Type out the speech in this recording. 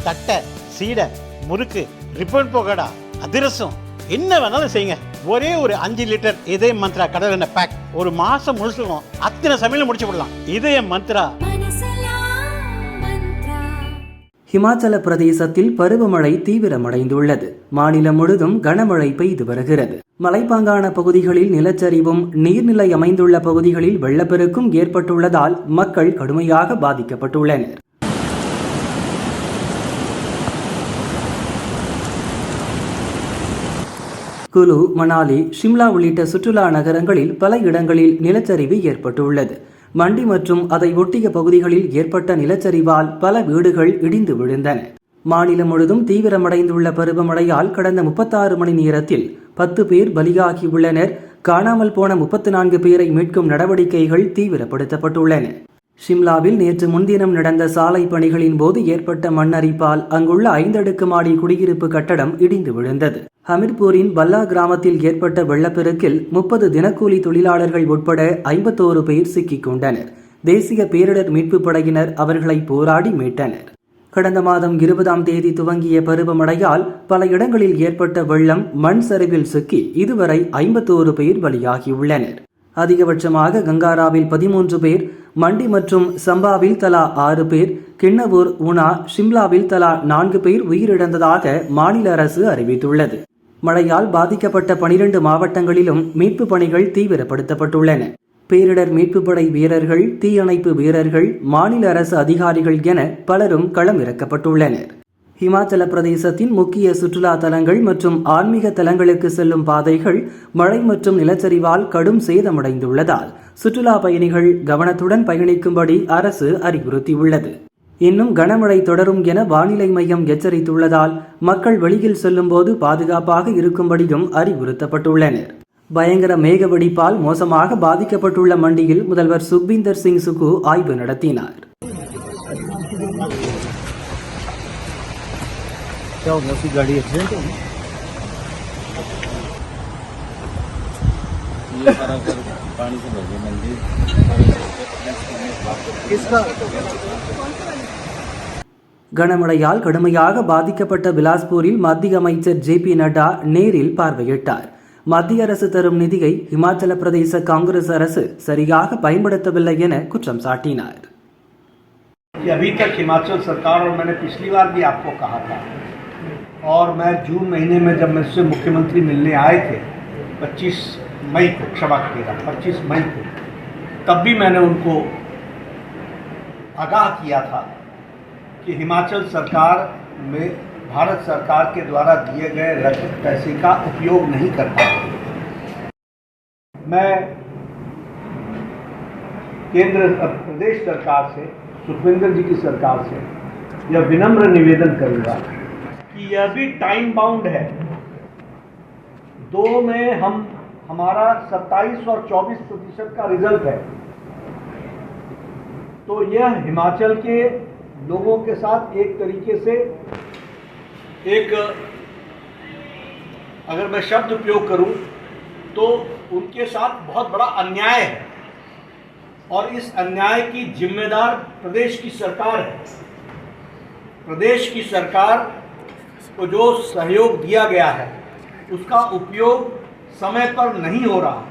தட்டை, சீடை, முறுக்கு, ரிப்பன் பக்கோடா, அதிரசம், என்ன வேணாலும் செய்யுங்க. ஒரே ஒரு 5 லிட்டர் இதய மந்த்ரா கடல் எண்ணெய் பேக் ஒரு மாசம் முழுசுக்கும் அத்தனை சமையல் முடிச்சு விடலாம். இதய மந்த்ரா. ஹிமாச்சல பிரதேசத்தில் பருவமழை தீவிரமடைந்துள்ளது. மாநிலம் முழுதும் கனமழை பெய்து வருகிறது. மலைப்பாங்கான பகுதிகளில் நிலச்சரிவும், நீர்நிலை அமைந்துள்ள பகுதிகளில் வெள்ளப்பெருக்கும் ஏற்பட்டுள்ளதால் மக்கள் கடுமையாக பாதிக்கப்பட்டுள்ளனர். குலு, மணாலி, ஷிம்லா உள்ளிட்ட சுற்றுலா நகரங்களில் பல இடங்களில் நிலச்சரிவு ஏற்பட்டுள்ளது. மண்டி மற்றும் அதை ஒட்டிய பகுதிகளில் ஏற்பட்ட நிலச்சரிவால் பல வீடுகள் இடிந்து விழுந்தன. மாநிலம் முழுதும் தீவிரமடைந்துள்ள பருவமழையால் கடந்த 36 மணி நேரத்தில் 10 பேர் பலியாகியுள்ளனர். காணாமல் போன 34 பேரை மீட்கும் நடவடிக்கைகள் தீவிரப்படுத்தப்பட்டுள்ளன. ஷிம்லாவில் நேற்று முன்தினம் நடந்த சாலை பணிகளின் போது ஏற்பட்ட மண்ணரிப்பால் அங்குள்ள 5 அடுக்குமாடி குடியிருப்பு கட்டடம் இடிந்து விழுந்தது. ஹமிர்பூரின் பல்லா கிராமத்தில் ஏற்பட்ட வெள்ளப்பெருக்கில் 30 தினக்கூலி தொழிலாளர்கள் உட்பட 51 பேர் சிக்கிக் கொண்டனர். தேசிய பேரிடர் மீட்புப் படையினர் அவர்களை போராடி மீட்டனர். கடந்த மாதம் 20ஆம் தேதி துவங்கிய பருவமழையால் பல இடங்களில் ஏற்பட்ட வெள்ளம், மண் சரிவில் சிக்கி இதுவரை 51 பேர் பலியாகியுள்ளனர். அதிகபட்சமாக கங்காராவில் 13 பேர், மண்டி மற்றும் சம்பாவில் தலா 6 பேர், கிண்ணவூர், உனா, ஷிம்லாவில் தலா 4 பேர் உயிரிழந்ததாக மாநில அரசு அறிவித்துள்ளது. மழையால் பாதிக்கப்பட்ட 12 மாவட்டங்களிலும் மீட்பு பணிகள் தீவிரப்படுத்தப்பட்டுள்ளன. பேரிடர் மீட்பு படை வீரர்கள், தீயணைப்பு வீரர்கள், மாநில அரசு அதிகாரிகள் என பலரும் களமிறக்கப்பட்டுள்ளனர். ஹிமாச்சல பிரதேசத்தின் முக்கிய சுற்றுலா தலங்கள் மற்றும் ஆன்மீக தலங்களுக்கு செல்லும் பாதைகள் மழை மற்றும் நிலச்சரிவால் கடும் சேதமடைந்துள்ளதால் சுற்றுலா பயணிகள் கவனத்துடன் பயணிக்கும்படி அரசு அறிவுறுத்தியுள்ளது. இன்னும் கனமழை தொடரும் என வானிலை மையம் எச்சரித்துள்ளதால் மக்கள் வெளியில் செல்லும் போது பாதுகாப்பாக இருக்கும்படியும் அறிவுறுத்தப்பட்டுள்ளனர். பயங்கர மேகவெடிப்பால் மோசமாக பாதிக்கப்பட்டுள்ள மண்டியில் முதல்வர் சுக்பீந்தர் சிங் சுக்கு ஆய்வு நடத்தினார். கனமழையால் கடுமையாக பாதிக்கப்பட்ட பிலாஸ்பூரில் மத்திய அமைச்சர் JP நட்டா நேரில் பார்வையிட்டார். மத்திய அரசு தரும் நிதியை இமாச்சல பிரதேச காங்கிரஸ் அரசு சரியாக பயன்படுத்தவில்லை என குற்றம் சாட்டினார். अभी तक हिमाचल सरकार, और मैंने पिछली बार भी आपको कहा था, और मैं जून महीने में जब मुझसे मुख्यमंत्री मिलने आए थे 25 मई को, क्षमा करिएगा 25 मई को, तब भी मैंने उनको आगाह किया था कि हिमाचल सरकार में भारत सरकार के द्वारा दिए गए रकम पैसे का उपयोग नहीं कर पाते। मैं केंद्र प्रदेश सरकार से, सुखविंदर जी की सरकार से यह विनम्र निवेदन करूंगा कि यह भी टाइम बाउंड है। 2 में हमारा 27 और 24% का रिजल्ट है, तो यह हिमाचल के लोगों के साथ एक तरीके से अगर मैं शब्द उपयोग करूं तो उनके साथ बहुत बड़ा अन्याय है, और इस अन्याय की जिम्मेदार प्रदेश की सरकार है। प्रदेश की सरकार को जो सहयोग दिया गया है उसका उपयोग समय पर नहीं हो रहा।